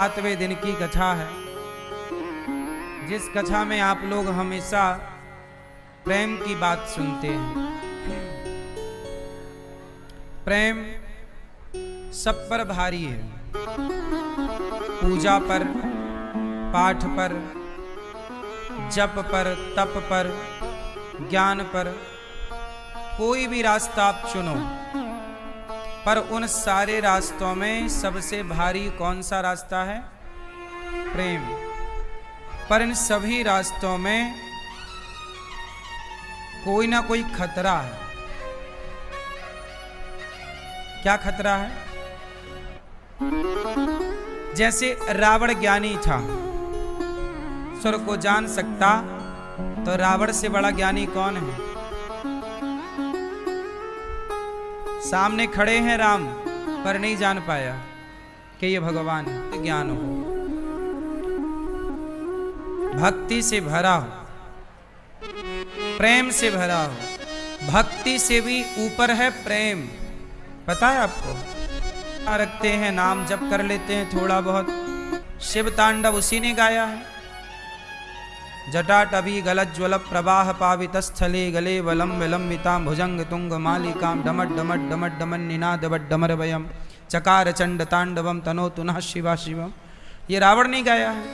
सातवें दिन की कथा है, जिस कथा में आप लोग हमेशा प्रेम की बात सुनते हैं। प्रेम सब पर भारी है, पूजा पर, पाठ पर, जप पर, तप पर, ज्ञान पर, कोई भी रास्ता आप चुनो, पर उन सारे रास्तों में सबसे भारी कौन सा रास्ता है? प्रेम। पर इन सभी रास्तों में कोई ना कोई खतरा है। क्या खतरा है? जैसे रावण ज्ञानी था, स्वर्ग को जान सकता, तो रावण से बड़ा ज्ञानी कौन है? सामने खड़े हैं राम, पर नहीं जान पाया कि ये भगवान है। ज्ञान हो, भक्ति से भरा हो, प्रेम से भरा हो। भक्ति से भी ऊपर है प्रेम। पता है आपको? रखते हैं, नाम जप कर लेते हैं थोड़ा बहुत। शिव तांडव उसी ने गाया है। जटाटवी गलज्ज्वल प्रवाह पावित स्थले गले वलम विलंबितां भुजंग तुंग मालिकां डमट डमट डमट डमन निनाद डमर वयम चकार चंड तांडवम तनो तुनः शिवा शिवम। ये रावण ने गाया है।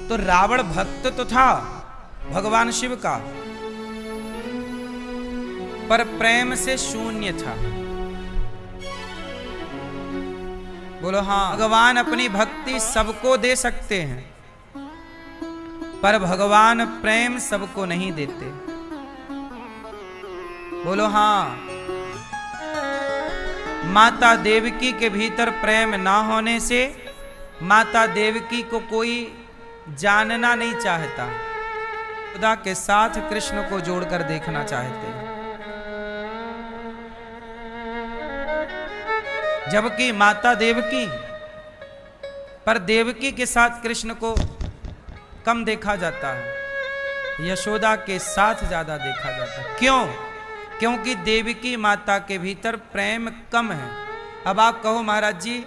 तो रावण भक्त तो था भगवान शिव का, पर प्रेम से शून्य था। बोलो हाँ। भगवान अपनी भक्ति सबको दे सकते हैं, पर भगवान प्रेम सबको नहीं देते। बोलो हाँ। माता देवकी के भीतर प्रेम ना होने से माता देवकी को कोई जानना नहीं चाहता, खुदा के साथ कृष्ण को जोड़कर देखना चाहते हैं। जबकि माता देवकी, पर देवकी के साथ कृष्ण को कम देखा जाता है, यशोदा के साथ ज्यादा देखा जाता है। क्यों? क्योंकि देवकी माता के भीतर प्रेम कम है। अब आप कहो महाराज जी,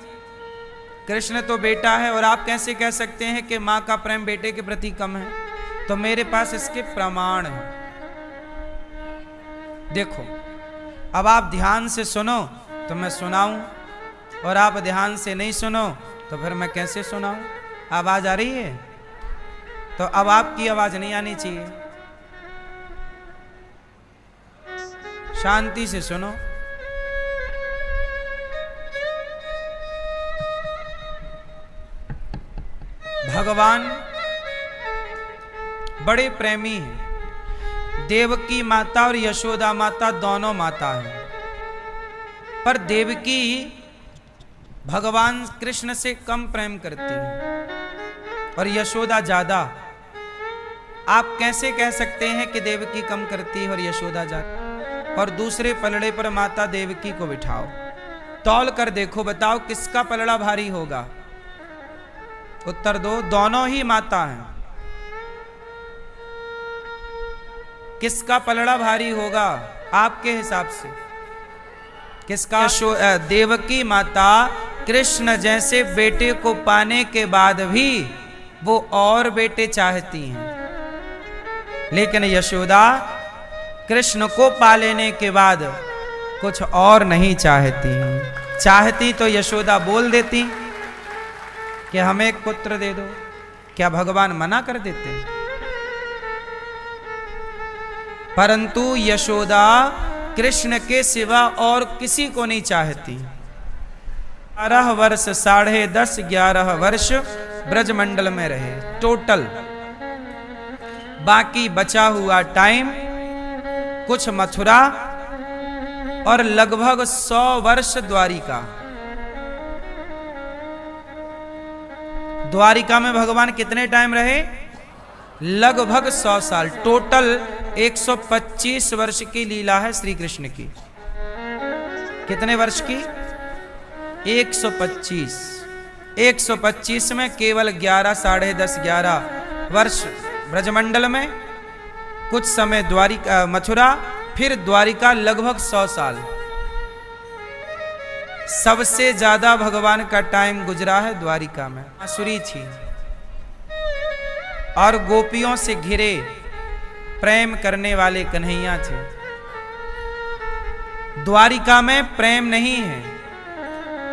कृष्ण तो बेटा है और आप कैसे कह सकते हैं कि मां का प्रेम बेटे के प्रति कम है? तो मेरे पास इसके प्रमाण है। देखो, अब आप ध्यान से सुनो तो मैं सुनाऊं, और आप ध्यान से नहीं सुनो तो फिर मैं कैसे सुनाऊं? आवाज आ रही है? तो अब आपकी आवाज नहीं आनी चाहिए। शांति से सुनो। भगवान बड़े प्रेमी हैं। देवकी माता और यशोदा माता दोनों माता हैं, पर देवकी भगवान कृष्ण से कम प्रेम करती है और यशोदा ज्यादा। आप कैसे कह सकते हैं कि देवकी कम करती है और यशोदा ज्यादा? और दूसरे पलड़े पर माता देवकी को बिठाओ, तौल कर देखो, बताओ किसका पलड़ा भारी होगा? उत्तर दो। दोनों ही माता हैं। किसका पलड़ा भारी होगा आपके हिसाब से? किसका? देवकी माता कृष्ण जैसे बेटे को पाने के बाद भी वो और बेटे चाहती हैं, लेकिन यशोदा कृष्ण को पा लेने के बाद कुछ और नहीं चाहती। चाहती तो यशोदा बोल देती कि हमें एक पुत्र दे दो। क्या भगवान मना कर देते? परंतु यशोदा कृष्ण के सिवा और किसी को नहीं चाहती। 12 वर्ष, 10.5, 11 वर्ष ब्रजमंडल में रहे टोटल। बाकी बचा हुआ टाइम कुछ मथुरा और लगभग 100 वर्ष द्वारिका। द्वारिका में भगवान कितने टाइम रहे? लगभग 100 साल। टोटल 125 वर्ष की लीला है श्री कृष्ण की। कितने वर्ष की? 125। 125 में केवल 11, 10.5, 11 वर्ष ब्रजमंडल में, कुछ समय द्वारिका मथुरा, फिर द्वारिका लगभग 100 साल। सबसे ज्यादा भगवान का टाइम गुजरा है द्वारिका में। बांसुरी थी और गोपियों से घिरे प्रेम करने वाले कन्हैया थे। द्वारिका में प्रेम नहीं है,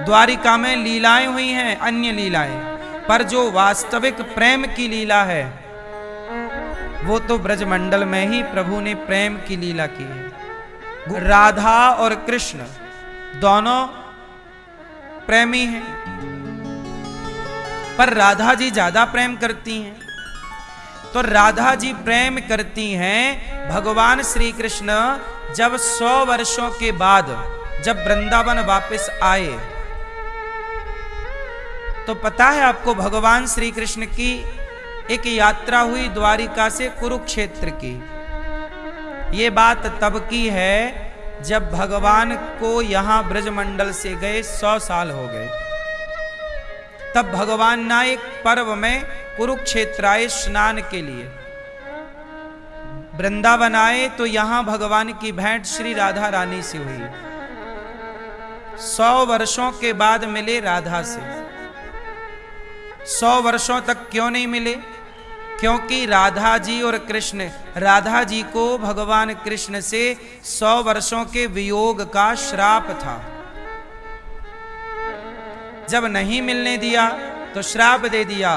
द्वारिका में लीलाएं हुई हैं, अन्य लीलाएं, पर जो वास्तविक प्रेम की लीला है वो तो ब्रजमंडल में ही प्रभु ने प्रेम की लीला की है। राधा और कृष्ण दोनों प्रेमी हैं, पर राधा जी ज्यादा प्रेम करती हैं। तो राधा जी प्रेम करती हैं। भगवान श्री कृष्ण जब 100 वर्षों के बाद जब वृंदावन वापस आए, तो पता है आपको भगवान श्री कृष्ण की एक यात्रा हुई द्वारिका से कुरुक्षेत्र की। ये बात तब की है जब भगवान को यहां ब्रजमंडल से गए 100 साल हो गए। तब भगवान ना एक पर्व में कुरुक्षेत्र आए स्नान के लिए, वृंदावन आए तो यहां भगवान की भेंट श्री राधा रानी से हुई। 100 वर्षों के बाद मिले राधा से। 100 वर्षों तक क्यों नहीं मिले? क्योंकि राधा जी और कृष्ण, राधा जी को भगवान कृष्ण से 100 वर्षों के वियोग का श्राप था। जब नहीं मिलने दिया तो श्राप दे दिया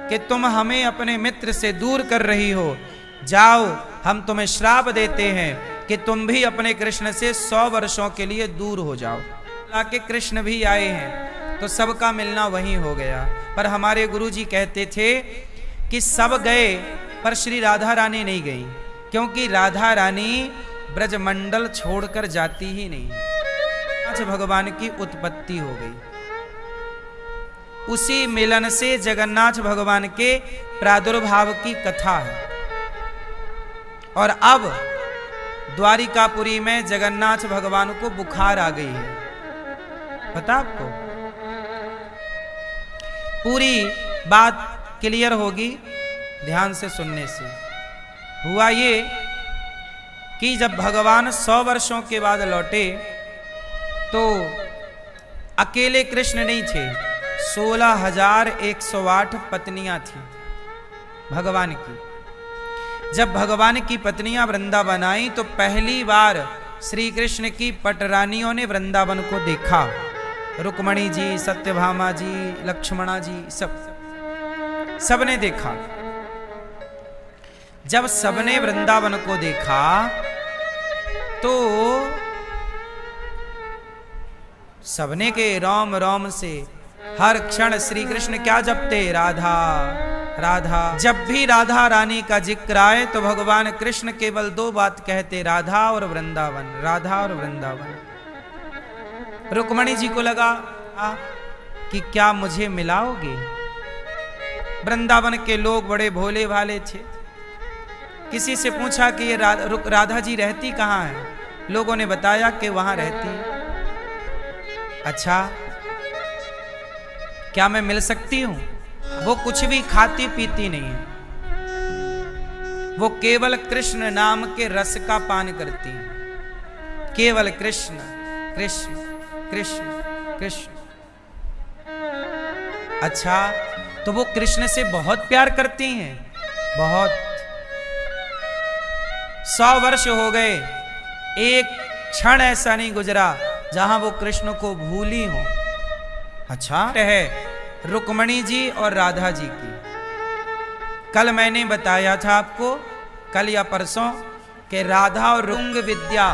कि तुम हमें अपने मित्र से दूर कर रही हो, जाओ हम तुम्हें श्राप देते हैं कि तुम भी अपने कृष्ण से 100 वर्षों के लिए दूर हो जाओ। आके कृष्ण भी आए हैं तो सबका मिलना वहीं हो गया। पर हमारे गुरुजी कहते थे कि सब गए पर श्री राधा रानी नहीं गई, क्योंकि राधा रानी ब्रजमंडल छोड़कर जाती ही नहीं। आज भगवान की उत्पत्ति हो गई। उसी मिलन से जगन्नाथ भगवान के प्रादुर्भाव की कथा है। और अब द्वारिकापुरी में जगन्नाथ भगवान को बुखार आ गई है, पता आपको? पूरी बात क्लियर होगी ध्यान से सुनने से। हुआ ये कि जब भगवान 100 वर्षों के बाद लौटे तो अकेले कृष्ण नहीं थे, 16,108 पत्नियां थी भगवान की। जब भगवान की पत्नियां वृंदावन आई तो पहली बार श्री कृष्ण की पटरानियों ने वृंदावन को देखा। रुक्मणी जी, सत्यभामा जी, लक्ष्मणा जी, सबने देखा। जब सबने वृंदावन को देखा तो सबने के रोम रोम से हर क्षण श्री कृष्ण क्या जपते? राधा राधा। जब भी राधा रानी का जिक्र आए तो भगवान कृष्ण केवल 2 बात कहते, राधा और वृंदावन, राधा और वृंदावन। रुक्मणी जी को लगा कि क्या मुझे मिलाओगे? वृंदावन के लोग बड़े भोले भाले थे। किसी से पूछा कि ये राधा जी रहती कहाँ है? लोगों ने बताया कि वहां रहती है। अच्छा, क्या मैं मिल सकती हूं? वो कुछ भी खाती पीती नहीं है, वो केवल कृष्ण नाम के रस का पान करती है। केवल कृष्ण कृष्ण कृष्ण कृष्ण। अच्छा, तो वो कृष्ण से बहुत प्यार करती हैं, बहुत। 100 वर्ष हो गए, एक क्षण ऐसा नहीं गुजरा जहां वो कृष्ण को भूली हो। अच्छा है रुक्मणी जी और राधा जी की। कल मैंने बताया था आपको, कल या परसों, कि राधा और तुंग विद्या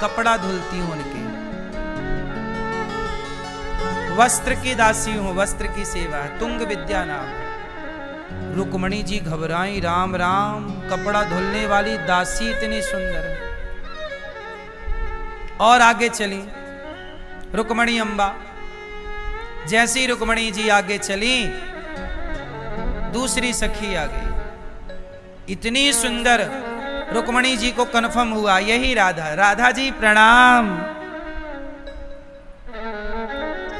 कपड़ा धुलती हूं उनके, वस्त्र की दासी हूं, वस्त्र की सेवा, तुंग विद्या नाम। रुक्मणी जी घबराई, राम राम, कपड़ा धुलने वाली दासी इतनी सुंदर है। और आगे चली रुक्मणी अम्बा। जैसी रुक्मणी जी आगे चली, दूसरी सखी आ गई, इतनी सुंदर। रुक्मणी जी को कन्फर्म हुआ यही राधा। राधा जी प्रणाम।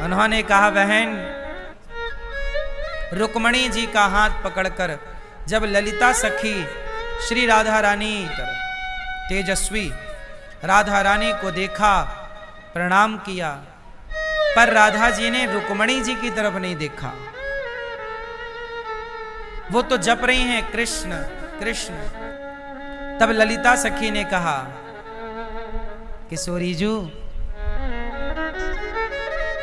उन्होंने कहा, बहन। रुक्मणी जी का हाथ पकड़कर जब ललिता सखी श्री राधा रानी तेजस्वी राधा रानी को देखा, प्रणाम किया, पर राधा जी ने रुक्मणी जी की तरफ नहीं देखा। वो तो जप रही हैं कृष्ण कृष्ण। तब ललिता सखी ने कहा, किशोरीजू,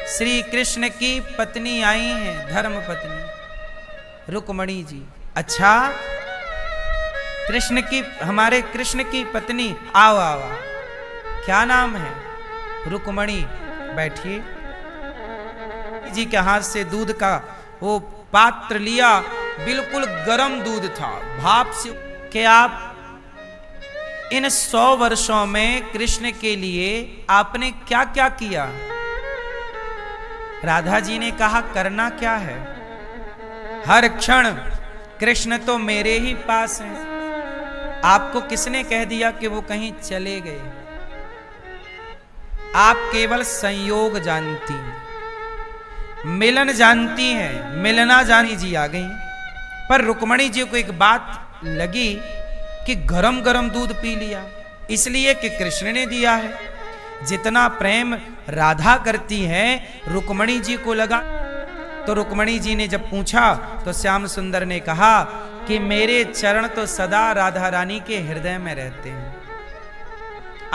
श्री कृष्ण की पत्नी आई हैं, धर्म पत्नी रुक्मणी जी। अच्छा, हमारे कृष्ण की पत्नी, आओ आओ। क्या नाम है? रुक्मणी। बैठिए। जी के हाथ से दूध का वो पात्र लिया, बिल्कुल गर्म दूध था, भाप से। कि आप इन 100 वर्षों में कृष्ण के लिए आपने क्या क्या किया? राधा जी ने कहा, करना क्या है, हर क्षण कृष्ण तो मेरे ही पास हैं। आपको किसने कह दिया कि वो कहीं चले गए? आप केवल संयोग जानती हैं, मिलन जानती हैं, मिलना जानी जी आ गई। पर रुक्मणी जी को एक बात लगी कि गरम गरम दूध पी लिया, इसलिए कि कृष्ण ने दिया है। जितना प्रेम राधा करती है, रुक्मणी जी को लगा। तो रुक्मणी जी ने जब पूछा तो श्याम सुंदर ने कहा कि मेरे चरण तो सदा राधा रानी के हृदय में रहते हैं।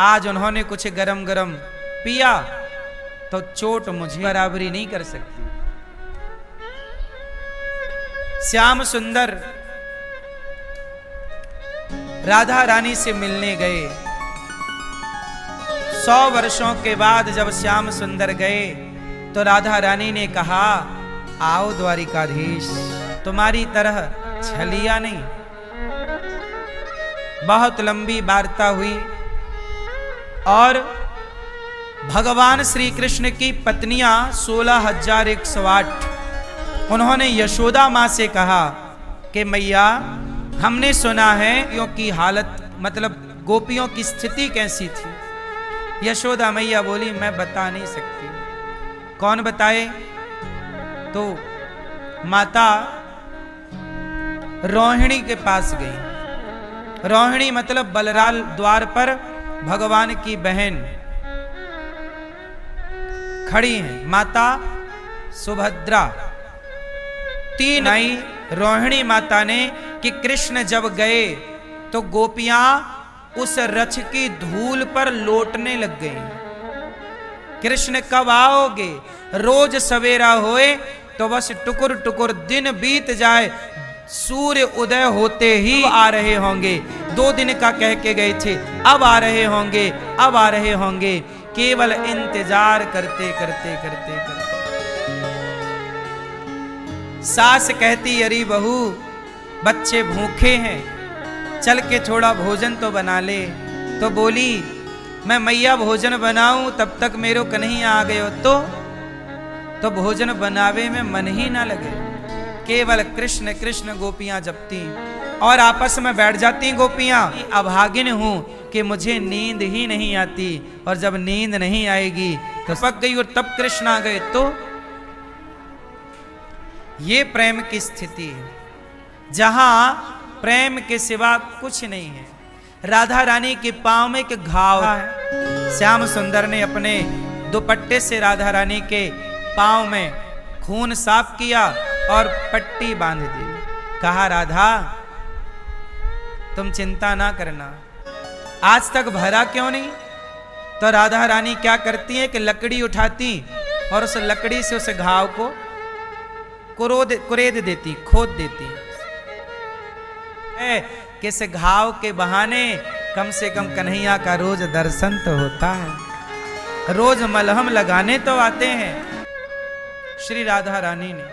आज उन्होंने कुछ गरम गरम पिया तो चोट मुझे बराबरी नहीं कर सकती। श्याम सुंदर राधा रानी से मिलने गए। 100 वर्षों के बाद जब श्याम सुंदर गए तो राधा रानी ने कहा, आओ द्वारिकाधीश, तुम्हारी तरह छलिया नहीं। बहुत लंबी वार्ता हुई और भगवान श्री कृष्ण की पत्नियां 16,108। उन्होंने यशोदा मां से कहा कि मैया, हमने सुना है क्योंकि हालत मतलब गोपियों की स्थिति कैसी थी। यशोदा मैया बोली, मैं बता नहीं सकती। कौन बताए? तो माता रोहिणी के पास गई। रोहिणी मतलब बलराल द्वार पर भगवान की बहन खड़ी हैं, माता सुभद्रा। 3 आई रोहिणी माता ने कि कृष्ण जब गए तो गोपियां उस रथ की धूल पर लौटने लग गई। कृष्ण कब आओगे? रोज सवेरा होए तो बस टुकुर टुकुर दिन बीत जाए, सूर्य उदय होते ही आ रहे होंगे। 2 दिन का कह के गए थे, अब आ रहे होंगे, अब आ रहे होंगे। केवल इंतजार करते करते करते करते सास कहती, अरे बहू, बच्चे भूखे हैं, चल के थोड़ा भोजन तो बना ले। तो बोली, मैं मैया भोजन बनाऊं तब तक मेरो कन्हैया आ गए हो तो भोजन बनावे में मन ही ना लगे। केवल कृष्ण कृष्ण गोपियां जपती और आपस में बैठ जाती गोपियां। अभागिन हूं कि मुझे नींद ही नहीं आती, और जब नींद नहीं आएगी तो पक गई, और तब कृष्ण आ गए। तो ये प्रेम की स्थिति है जहां प्रेम के सिवा कुछ नहीं है। राधा रानी के पांव में एक घाव है। श्याम सुंदर ने अपने दुपट्टे से राधा रानी के पांव में खून साफ किया और पट्टी बांध दी। कहा, राधा तुम चिंता ना करना, आज तक भरा क्यों नहीं? तो राधा रानी क्या करती है कि लकड़ी उठाती और उस लकड़ी से उस घाव को कुरेद देती, खोद देती है कि इस घाव के बहाने कम से कम कन्हैया का रोज दर्शन तो होता है, रोज मलहम लगाने तो आते हैं। श्री राधा रानी ने,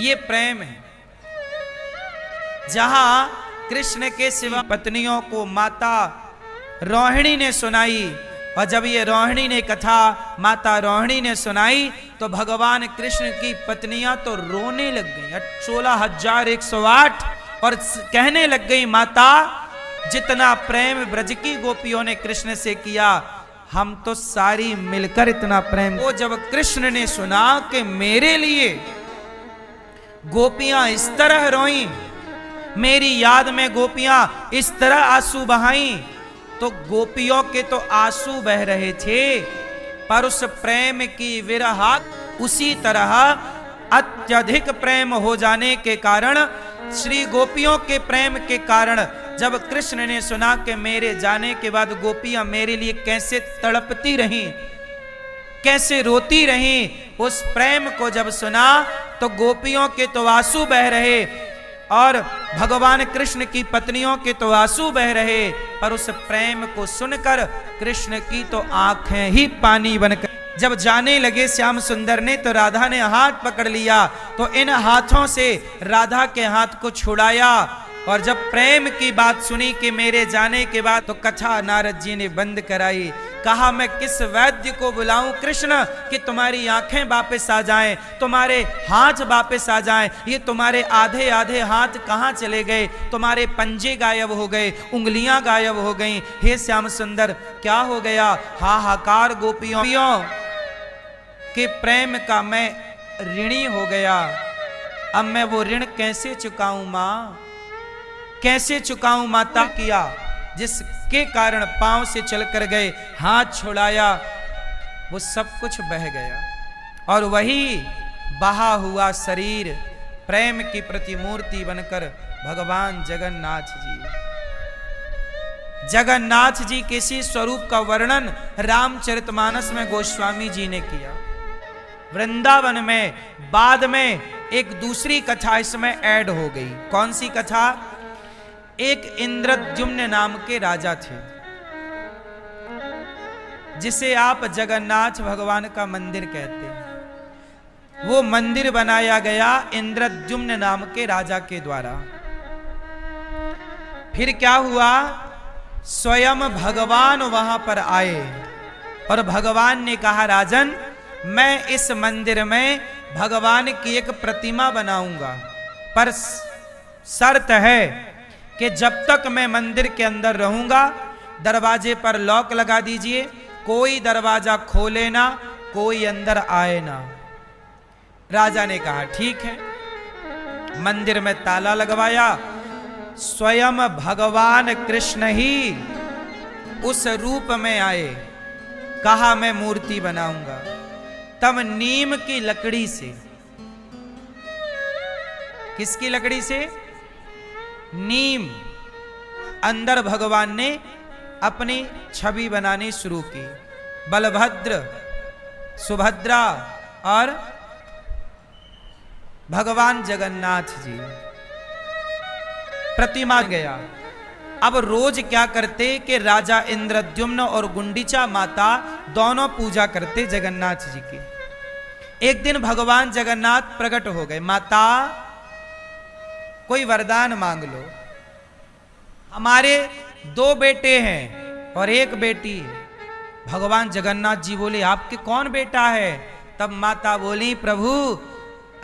ये प्रेम है जहां कृष्ण के सिवा पत्नियों को माता रोहिणी ने सुनाई। और जब ये रोहिणी ने कथा माता रोहिणी ने सुनाई तो भगवान कृष्ण की पत्नियां तो रोने लग गई, 16,108, और कहने लग गई, माता जितना प्रेम ब्रज की गोपियों ने कृष्ण से किया, हम तो सारी मिलकर इतना प्रेम। वो जब कृष्ण ने सुना कि मेरे लिए गोपियां इस तरह रोईं, मेरी याद में गोपियां इस तरह आंसू बहाईं, तो गोपियों के तो आंसू बह रहे थे, पर उस प्रेम की विरहा उसी तरह अत्यधिक प्रेम हो जाने के कारण, श्री गोपियों के प्रेम के कारण, जब कृष्ण ने सुना कि मेरे जाने के बाद गोपियां मेरे लिए कैसे तड़पती रहीं, कैसे रोती रहीं, उस प्रेम को जब सुना तो गोपियों के तो आंसू बह रहे और भगवान कृष्ण की पत्नियों के तो आंसू बह रहे, पर उस प्रेम को सुनकर कृष्ण की तो आंखें ही पानी बनकर, जब जाने लगे श्याम सुंदर ने तो राधा ने हाथ पकड़ लिया, तो इन हाथों से राधा के हाथ को छुड़ाया। और जब प्रेम की बात सुनी कि मेरे जाने के बाद, तो कथा नारद जी ने बंद कराई। कहा मैं किस वैद्य को बुलाऊं कृष्ण कि तुम्हारी आंखें वापस आ जाएं, तुम्हारे हाथ वापस आ जाएं, ये तुम्हारे आधे आधे हाथ कहां चले गए, तुम्हारे पंजे गायब हो गए, उंगलियां गायब हो गईं। हे श्याम सुंदर क्या हो गया? हाहाकार गोपियों के प्रेम का मैं ऋणी हो गया, अब मैं वो ऋण कैसे चुकाऊं मां, कैसे चुकाऊं माता? किया जिसके कारण पांव से चल कर गए, हाथ छुड़ाया, वो सब कुछ बह गया और वही बहा हुआ शरीर प्रेम की प्रतिमूर्ति बनकर भगवान जगन्नाथ जी, जगन्नाथ जी के इसी स्वरूप का वर्णन रामचरितमानस में गोस्वामी जी ने किया। वृंदावन में बाद में एक दूसरी कथा इसमें ऐड हो गई। कौन सी कथा? एक इंद्रद्युम्न नाम के राजा थे, जिसे आप जगन्नाथ भगवान का मंदिर कहते हैं। वो मंदिर बनाया गया इंद्रद्युम्न नाम के राजा के द्वारा। फिर क्या हुआ? स्वयं भगवान वहां पर आए और भगवान ने कहा राजन, मैं इस मंदिर में भगवान की एक प्रतिमा बनाऊंगा, पर शर्त है कि जब तक मैं मंदिर के अंदर रहूंगा दरवाजे पर लॉक लगा दीजिए, कोई दरवाजा खोले ना, कोई अंदर आए ना। राजा ने कहा ठीक है। मंदिर में ताला लगवाया, स्वयं भगवान कृष्ण ही उस रूप में आए, कहा मैं मूर्ति बनाऊंगा। तब नीम की लकड़ी से, किसकी लकड़ी से? नीम, अंदर भगवान ने अपनी छवि बनानी शुरू की। बलभद्र, सुभद्रा और भगवान जगन्नाथ जी प्रतिमा गया। अब रोज क्या करते कि राजा इंद्रद्युम्न और गुंडीचा माता दोनों पूजा करते जगन्नाथ जी की। एक दिन भगवान जगन्नाथ प्रकट हो गए, माता कोई वरदान मांग लो, हमारे 2 बेटे हैं और 1 बेटी है। भगवान जगन्नाथ जी बोले आपके कौन बेटा है? तब माता बोली प्रभु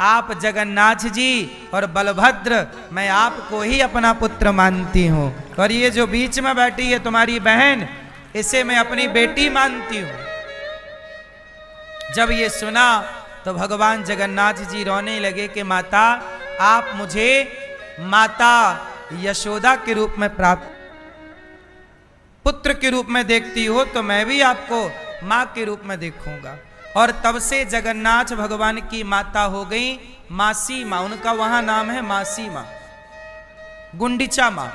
आप जगन्नाथ जी और बलभद्र, मैं आपको ही अपना पुत्र मानती हूं, और ये जो बीच में बैठी है तुम्हारी बहन, इसे मैं अपनी बेटी मानती हूं। जब ये सुना तो भगवान जगन्नाथ जी रोने लगे कि माता आप मुझे माता यशोदा के रूप में प्राप्त, पुत्र के रूप में देखती हो, तो मैं भी आपको मां के रूप में देखूंगा। और तब से जगन्नाथ भगवान की माता हो गई मासी मां, उनका वहां नाम है मासी मां, गुंडीचा मां।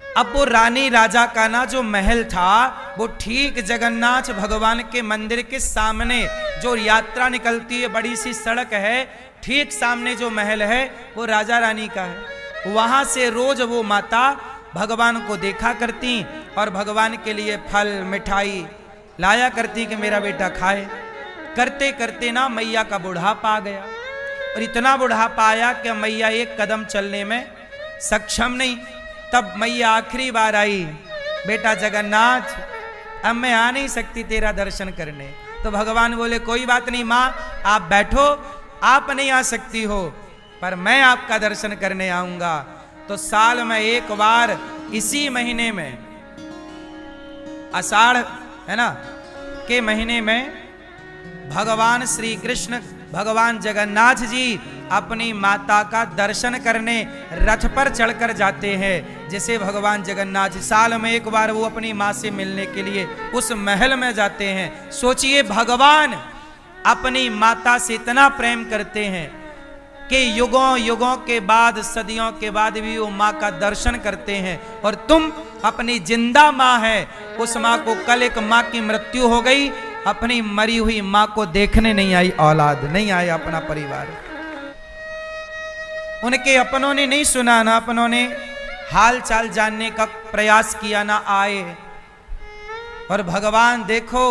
अब वो रानी राजा का ना जो महल था, वो ठीक जगन्नाथ भगवान के मंदिर के सामने जो यात्रा निकलती है, बड़ी सी सड़क है, ठीक सामने जो महल है वो राजा रानी का है। वहां से रोज वो माता भगवान को देखा करती और भगवान के लिए फल मिठाई लाया करती कि मेरा बेटा खाए। करते करते ना मैया का बुढ़ापा आ गया, और इतना बुढ़ापा आया कि मैया एक कदम चलने में सक्षम नहीं। तब मैया आखिरी बार आई, बेटा जगन्नाथ अब मैं आ नहीं सकती तेरा दर्शन करने। तो भगवान बोले कोई बात नहीं माँ, आप बैठो, आप नहीं आ सकती हो पर मैं आपका दर्शन करने आऊंगा। तो साल में एक बार इसी महीने में, आषाढ़ है ना के महीने में, भगवान श्री कृष्ण भगवान जगन्नाथ जी अपनी माता का दर्शन करने रथ पर चढ़कर जाते हैं। जैसे भगवान जगन्नाथ साल में एक बार वो अपनी माँ से मिलने के लिए उस महल में जाते हैं। सोचिए भगवान अपनी माता से इतना प्रेम करते हैं कि युगों युगों के बाद, सदियों के बाद भी वो माँ का दर्शन करते हैं। और तुम अपनी जिंदा माँ है, उस माँ को कल एक माँ की मृत्यु हो गई, अपनी मरी हुई माँ को देखने नहीं आई, औलाद नहीं आया, अपना परिवार, उनके अपनों ने नहीं सुना, ना अपनों ने हाल चाल जानने का प्रयास किया, ना आए। और भगवान देखो,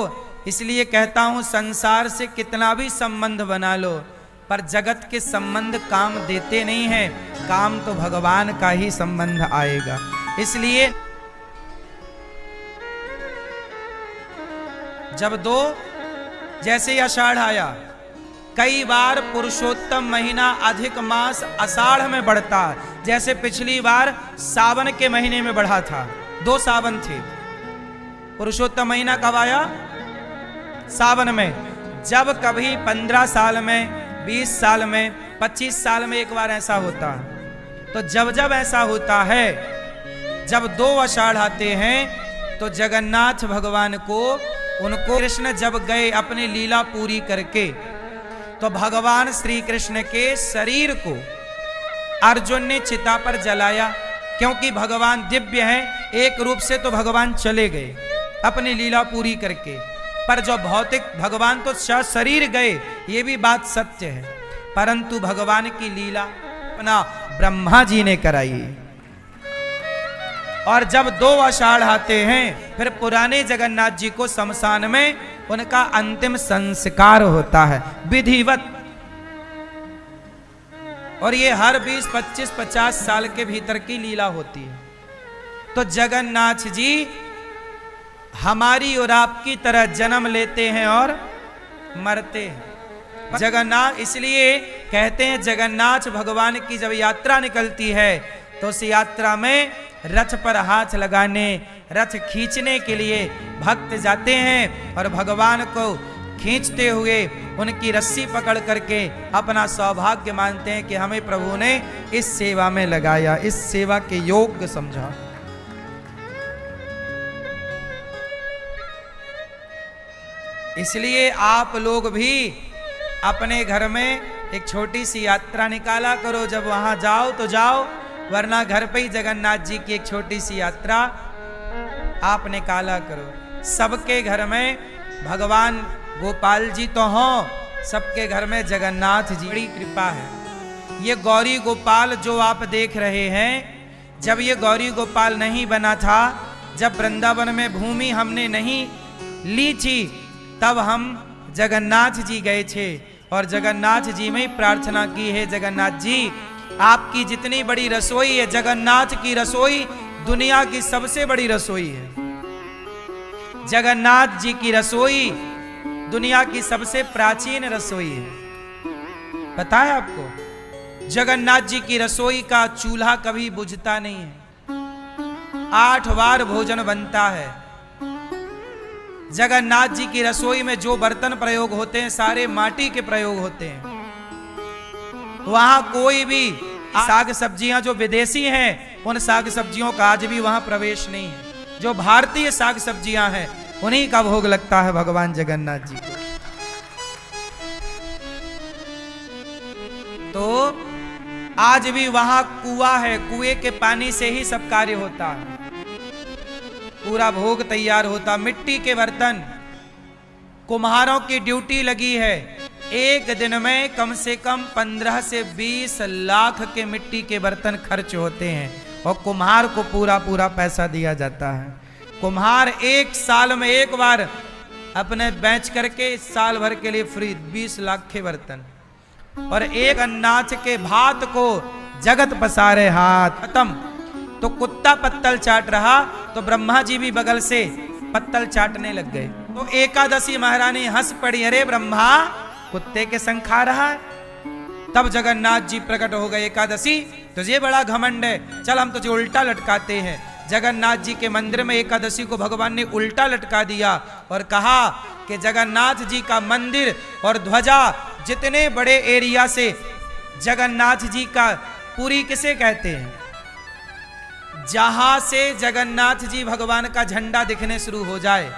इसलिए कहता हूं संसार से कितना भी संबंध बना लो, पर जगत के संबंध काम देते नहीं हैं, काम तो भगवान का ही संबंध आएगा। इसलिए जब जैसे आषाढ़ आया, कई बार पुरुषोत्तम महीना अधिक मास आषाढ़ में बढ़ता, जैसे पिछली बार सावन के महीने में बढ़ा था। 2 सावन थे। पुरुषोत्तम महीना कब आया? सावन में। जब कभी 15 साल में, 20 साल में, 25 साल में एक बार ऐसा होता है। तो जब जब ऐसा होता है, जब 2 आषाढ़ आते हैं, तो जगन्नाथ भगवान को, उनको कृष्ण जब गए अपनी लीला पूरी करके, तो भगवान श्री कृष्ण के शरीर को अर्जुन ने चिता पर जलाया, क्योंकि भगवान दिव्य हैं। एक रूप से तो भगवान चले गए अपनी लीला पूरी करके, पर जो भौतिक भगवान तो शरीर गए, ये भी बात सत्य है, परंतु भगवान की लीला अपना ब्रह्मा जी ने कराई। और जब 2 आषाढ़ आते हैं, फिर पुराने जगन्नाथ जी को शमशान में उनका अंतिम संस्कार होता है विधिवत। और ये हर 20, 25, 50 साल के भीतर की लीला होती है। तो जगन्नाथ जी हमारी और आपकी तरह जन्म लेते हैं और मरते हैं। जगन्नाथ, इसलिए कहते हैं जगन्नाथ भगवान की जब यात्रा निकलती है, तो उस यात्रा में रथ पर हाथ लगाने, रथ खींचने के लिए भक्त जाते हैं, और भगवान को खींचते हुए उनकी रस्सी पकड़ करके अपना सौभाग्य मानते हैं कि हमें प्रभु ने इस सेवा में लगाया, इस सेवा के योग्य समझा। इसलिए आप लोग भी अपने घर में एक छोटी सी यात्रा निकाला करो। जब वहां जाओ तो जाओ, वरना घर पे ही जगन्नाथ जी की एक छोटी सी यात्रा आप निकाला करो। सबके घर में भगवान गोपाल जी तो हों, सबके घर में जगन्नाथ जी बड़ी कृपा है। ये गौरी गोपाल जो आप देख रहे हैं, जब ये गौरी गोपाल नहीं बना था, जब वृंदावन में भूमि हमने नहीं ली थी, तब हम जगन्नाथ जी गए थे और जगन्नाथ जी में ही प्रार्थना की है, जगन्नाथ जी आपकी जितनी बड़ी रसोई है, जगन्नाथ की रसोई दुनिया की सबसे बड़ी रसोई है। जगन्नाथ जी की रसोई दुनिया की सबसे प्राचीन रसोई है। पता है आपको, जगन्नाथ जी की रसोई का चूल्हा कभी बुझता नहीं है, 8 बार भोजन बनता है। जगन्नाथ जी की रसोई में जो बर्तन प्रयोग होते हैं, सारे माटी के प्रयोग होते हैं। वहां कोई भी साग सब्जियां जो विदेशी हैं, उन साग सब्जियों का आज भी वहां प्रवेश नहीं है। जो भारतीय साग सब्जियां हैं, उन्हीं का भोग लगता है भगवान जगन्नाथ जी को। तो आज भी वहां कुआं है, कुएं के पानी से ही सब कार्य होता है, पूरा भोग तैयार होता। मिट्टी के बर्तन, कुम्हारों की ड्यूटी लगी है। एक दिन में कम से कम 15 से 20 लाख के मिट्टी के बर्तन खर्च होते हैं, और कुम्हार को पूरा पूरा पैसा दिया जाता है। कुम्हार एक साल में एक बार अपने बेच करके साल भर के लिए फ्री 20 लाख के बर्तन। और एक अन्नाच के भात को जगत पसारे हाथ, खत्म। तो कुत्ता पत्तल चाट रहा, तो ब्रह्मा जी भी बगल से पत्तल चाटने लग गए। तो एकादशी महारानी हंस पड़ी, अरे ब्रह्मा कुत्ते के संग खा रहा है। तब जगन्नाथ जी प्रकट हो गए, एकादशी तुझे बड़ा घमंड है, चल हम तुझे उल्टा लटकाते हैं। जगन्नाथ जी के मंदिर में एकादशी को भगवान ने उल्टा लटका दिया और कहा कि जगन्नाथ जी का मंदिर और ध्वजा जितने बड़े एरिया से जगन्नाथ जी का पुरी किसे कहते हैं? जहां से जगन्नाथ जी भगवान का झंडा दिखने शुरू हो जाए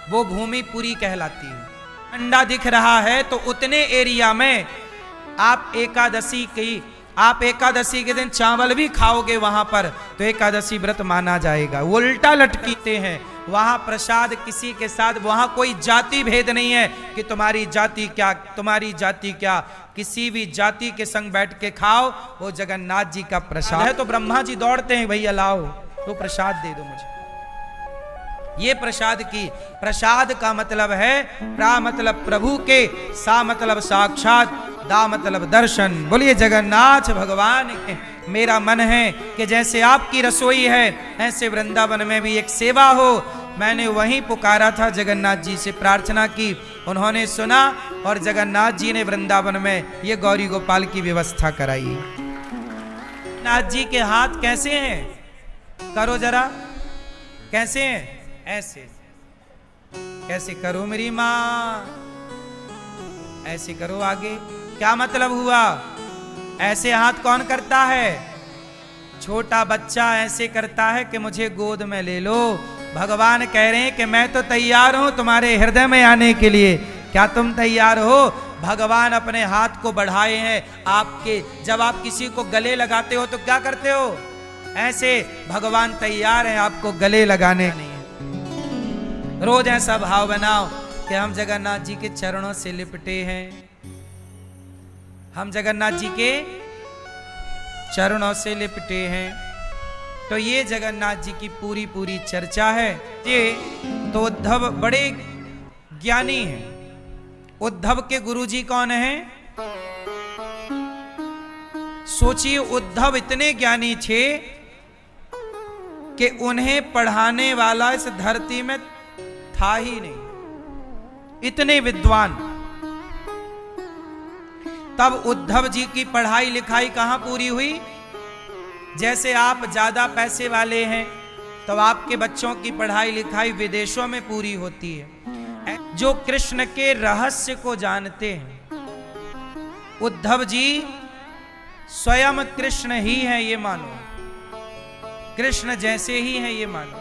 वो भूमि पुरी कहलाती है। झंडा दिख रहा है तो उतने एरिया में आप एकादशी के दिन चावल भी खाओगे वहां पर तो एकादशी व्रत माना जाएगा। वो उल्टा लटकीते हैं। वहां प्रसाद किसी के साथ, वहां कोई जाति भेद नहीं है कि तुम्हारी जाति क्या, तुम्हारी जाति क्या। किसी भी जाति के संग बैठ के खाओ, वो जगन्नाथ जी का प्रसाद है। तो ब्रह्मा जी दौड़ते हैं, भैया लाओ तो प्रसाद दे दो मुझे। ये प्रसाद का मतलब है प्रा मतलब प्रभु के, सा मतलब साक्षात, दा मतलब दर्शन। बोलिए जगन्नाथ भगवान के। मेरा मन है कि जैसे आपकी रसोई है ऐसे वृंदावन में भी एक सेवा हो। मैंने वहीं पुकारा था, जगन्नाथ जी से प्रार्थना की, उन्होंने सुना और जगन्नाथ जी ने वृंदावन में ये गौरी गोपाल की व्यवस्था कराई। नाथ जी के हाथ कैसे हैं? करो जरा, कैसे हैं? ऐसे कैसे करो मेरी माँ, ऐसे करो आगे। क्या मतलब हुआ? ऐसे हाथ कौन करता है? छोटा बच्चा ऐसे करता है कि मुझे गोद में ले लो। भगवान कह रहे हैं कि मैं तो तैयार हूं तुम्हारे हृदय में आने के लिए। क्या तुम तैयार हो? भगवान अपने हाथ को बढ़ाए हैं आपके। जब आप किसी को गले लगाते हो तो क्या करते हो? ऐसे भगवान तैयार है आपको गले लगाने। रोज ऐसा भाव बनाओ कि हम जगन्नाथ जी के चरणों से लिपटे हैं, हम जगन्नाथ जी के चरणों से लिपटे हैं। तो ये जगन्नाथ जी की पूरी चर्चा है। ये तो उद्धव बड़े ज्ञानी हैं। उद्धव के गुरुजी कौन हैं? सोचिए, उद्धव इतने ज्ञानी थे कि उन्हें पढ़ाने वाला इस धरती में था ही नहीं, इतने विद्वान। तब उद्धव जी की पढ़ाई लिखाई कहां पूरी हुई? जैसे आप ज्यादा पैसे वाले हैं तो आपके बच्चों की पढ़ाई लिखाई विदेशों में पूरी होती है। जो कृष्ण के रहस्य को जानते हैं, उद्धव जी स्वयं कृष्ण ही है ये मानो, कृष्ण जैसे ही है ये मानो,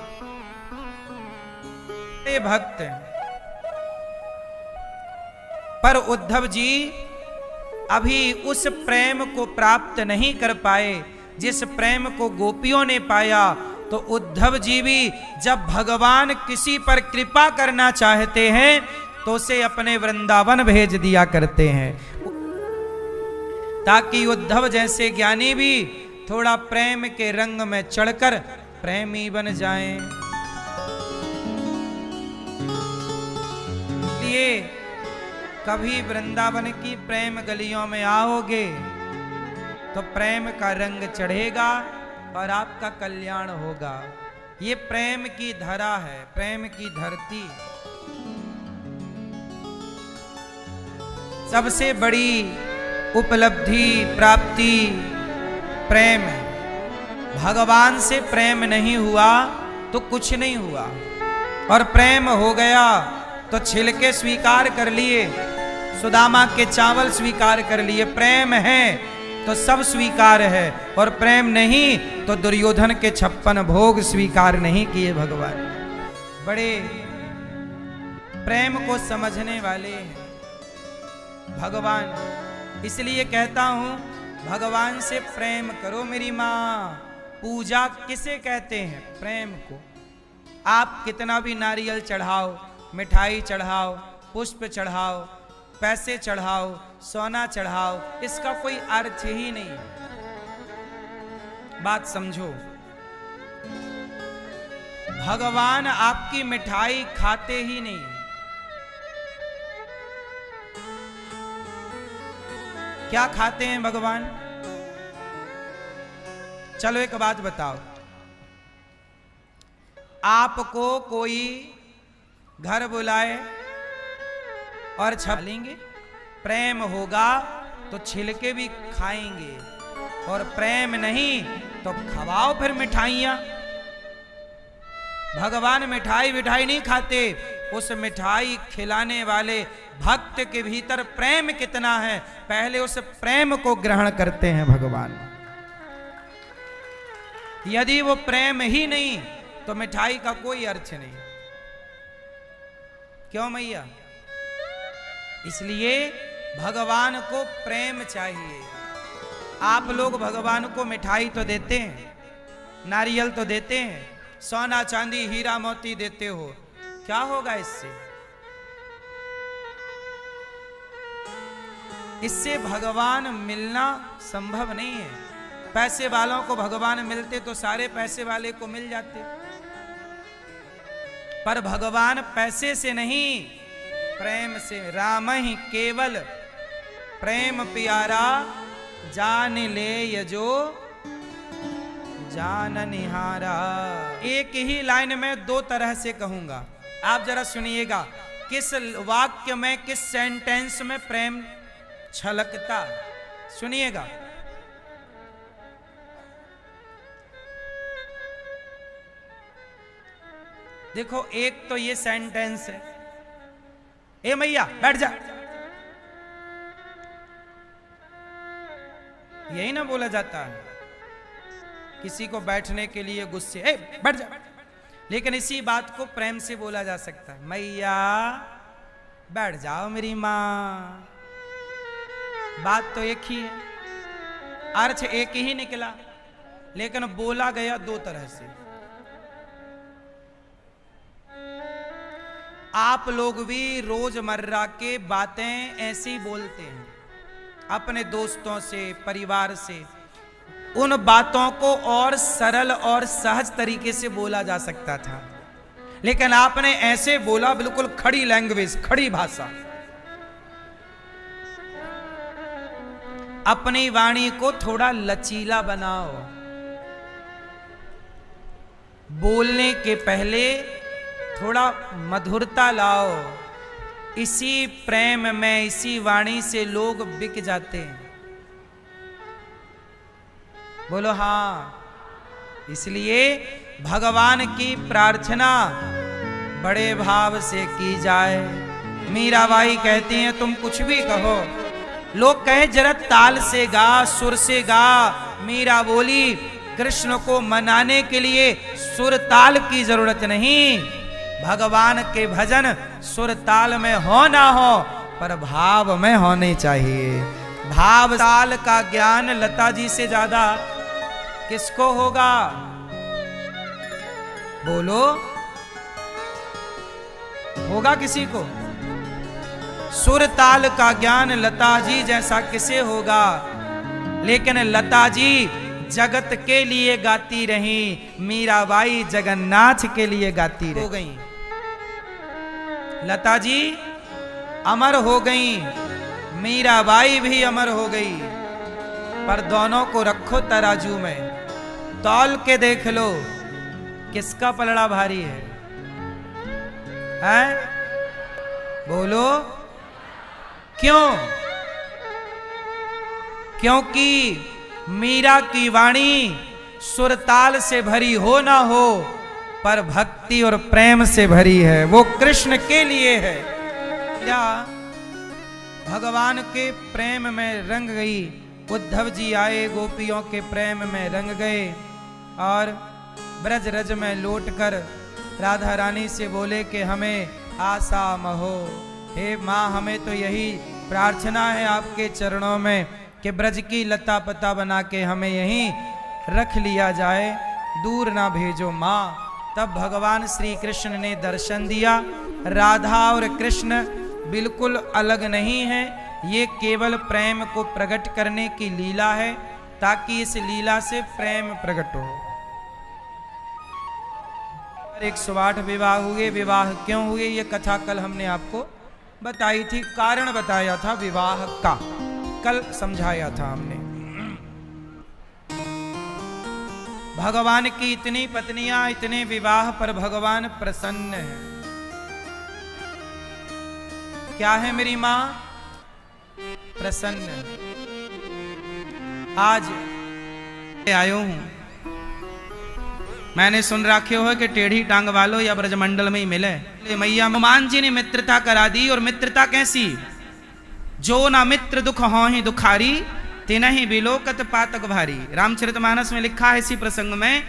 भक्त हैं। पर उद्धव जी अभी उस प्रेम को प्राप्त नहीं कर पाए जिस प्रेम को गोपियों ने पाया। तो उद्धव जी भी जब भगवान किसी पर कृपा करना चाहते हैं तो उसे अपने वृंदावन भेज दिया करते हैं, ताकि उद्धव जैसे ज्ञानी भी थोड़ा प्रेम के रंग में चढ़कर प्रेमी बन जाएं। ये कभी वृंदावन की प्रेम गलियों में आओगे तो प्रेम का रंग चढ़ेगा और आपका कल्याण होगा। ये प्रेम की धरा है, प्रेम की धरती। सबसे बड़ी उपलब्धि प्राप्ति प्रेम है। भगवान से प्रेम नहीं हुआ तो कुछ नहीं हुआ, और प्रेम हो गया तो छिलके स्वीकार कर लिए, सुदामा के चावल स्वीकार कर लिए। प्रेम है तो सब स्वीकार है, और प्रेम नहीं तो दुर्योधन के 56 भोग स्वीकार नहीं किए भगवान। बड़े प्रेम को समझने वाले हैं भगवान। इसलिए कहता हूं, भगवान से प्रेम करो मेरी माँ। पूजा किसे कहते हैं? प्रेम को। आप कितना भी नारियल चढ़ाओ, मिठाई चढ़ाओ, पुष्प चढ़ाओ, पैसे चढ़ाओ, सोना चढ़ाओ, इसका कोई अर्थ ही नहीं है। बात समझो, भगवान आपकी मिठाई खाते ही नहीं। क्या खाते हैं भगवान? चलो एक बात बताओ, आपको कोई घर बुलाए और छलेंगे? प्रेम होगा तो छिलके भी खाएंगे, और प्रेम नहीं तो खवाओ फिर मिठाइयां। भगवान मिठाई नहीं खाते, उस मिठाई खिलाने वाले भक्त के भीतर प्रेम कितना है, पहले उस प्रेम को ग्रहण करते हैं भगवान। यदि वो प्रेम ही नहीं तो मिठाई का कोई अर्थ नहीं। क्यों मैया? इसलिए भगवान को प्रेम चाहिए। आप लोग भगवान को मिठाई तो देते हैं, नारियल तो देते हैं, सोना चांदी हीरा मोती देते हो, क्या होगा इससे? इससे भगवान मिलना संभव नहीं है। पैसे वालों को भगवान मिलते तो सारे पैसे वाले को मिल जाते, पर भगवान पैसे से नहीं, प्रेम से। राम ही केवल प्रेम प्यारा, जान ले यजो जान निहारा। एक ही लाइन में दो तरह से कहूंगा, आप जरा सुनिएगा। किस वाक्य में, किस सेंटेंस में प्रेम छलकता, सुनिएगा। देखो, एक तो ये सेंटेंस है, ए मैया बैठ जा, यही ना बोला जाता है किसी को बैठने के लिए गुस्से, ए बैठ जा। लेकिन इसी बात को प्रेम से बोला जा सकता है, मैया बैठ जाओ मेरी माँ। बात तो एक ही है, अर्थ एक ही निकला, लेकिन बोला गया दो तरह से। आप लोग भी रोजमर्रा के बातें ऐसी बोलते हैं अपने दोस्तों से, परिवार से। उन बातों को और सरल और सहज तरीके से बोला जा सकता था, लेकिन आपने ऐसे बोला, बिल्कुल खड़ी लैंग्वेज, खड़ी भाषा। अपनी वाणी को थोड़ा लचीला बनाओ, बोलने के पहले थोड़ा मधुरता लाओ। इसी प्रेम में, इसी वाणी से लोग बिक जाते हैं। बोलो हाँ। इसलिए भगवान की प्रार्थना बड़े भाव से की जाए। मीराबाई कहती हैं, तुम कुछ भी कहो, लोग कहे जरा ताल से गा, सुर से गा। मीरा बोली, कृष्ण को मनाने के लिए सुर ताल की जरूरत नहीं। भगवान के भजन सुर ताल में हो ना हो, पर भाव में होने चाहिए। भाव ताल का ज्ञान लता जी से ज्यादा किसको होगा? बोलो, होगा किसी को? सुर ताल का ज्ञान लता जी जैसा किसे होगा? लेकिन लता जी जगत के लिए गाती रही, मीराबाई जगन्नाथ के लिए गाती हो गई। लता जी अमर हो गई, मीराबाई भी अमर हो गई। पर दोनों को रखो तराजू में, तौल के देख लो किसका पलड़ा भारी है? हैं? बोलो क्यों? क्योंकि मीरा की वाणी सुरताल से भरी हो ना हो, पर भक्ति और प्रेम से भरी है। वो कृष्ण के लिए है। क्या भगवान के प्रेम में रंग गई। उद्धव जी आए, गोपियों के प्रेम में रंग गए और ब्रज रज में लौटकर राधा रानी से बोले कि हमें आशा महो। हे माँ, हमें तो यही प्रार्थना है आपके चरणों में कि ब्रज की लता पता बना के हमें यहीं रख लिया जाए, दूर ना भेजो माँ। तब भगवान श्री कृष्ण ने दर्शन दिया। राधा और कृष्ण बिल्कुल अलग नहीं है, ये केवल प्रेम को प्रकट करने की लीला है, ताकि इस लीला से प्रेम प्रकट हो। 108 विवाह हुए। विवाह क्यों हुए ये कथा कल हमने आपको बताई थी, कारण बताया था विवाह का, कल समझाया था हमने। भगवान की इतनी पत्नियां, इतने विवाह पर भगवान प्रसन्न है। क्या है मेरी मां? प्रसन्न। आज आयो हूं मैंने सुन रखे हो कि टेढ़ी टांग वालो या ब्रजमंडल में ही मिले। मैया हनुमान जी ने मित्रता करा दी, और मित्रता कैसी? जो ना मित्र दुख हो ही दुखारी, तिनहि बिलोकत पातक भारी। रामचरितमानस में लिखा है इसी प्रसंग में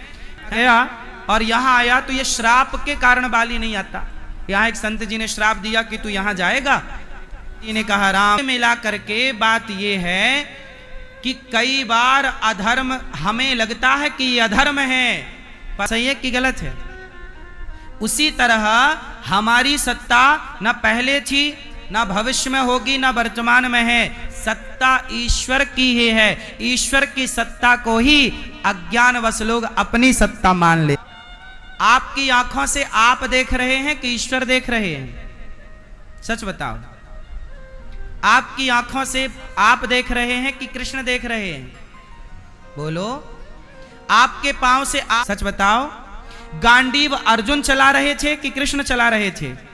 गया, और यहां आया तो ये श्राप के कारण बाली नहीं आता। यहां एक संत जी ने श्राप दिया कि तू यहां जाएगा। ने कहा राम, मिला करके बात ये है कि कई बार अधर्म हमें लगता है कि ये अधर्म है, पर सही है कि गलत है। उसी तरह हमारी सत्ता न पहले थी, न भविष्य में होगी, न वर्तमान में है। सत्ता ईश्वर की ही है। ईश्वर की सत्ता को ही अज्ञानवश लोग अपनी सत्ता मान ले। आपकी आंखों से आप देख रहे हैं कि ईश्वर देख रहे हैं? सच बताओ। आपकी आंखों से आप देख रहे हैं कि कृष्ण देख रहे हैं? बोलो। आपके पांव से आप, सच बताओ, गांडीव अर्जुन चला रहे थे कि कृष्ण चला रहे थे?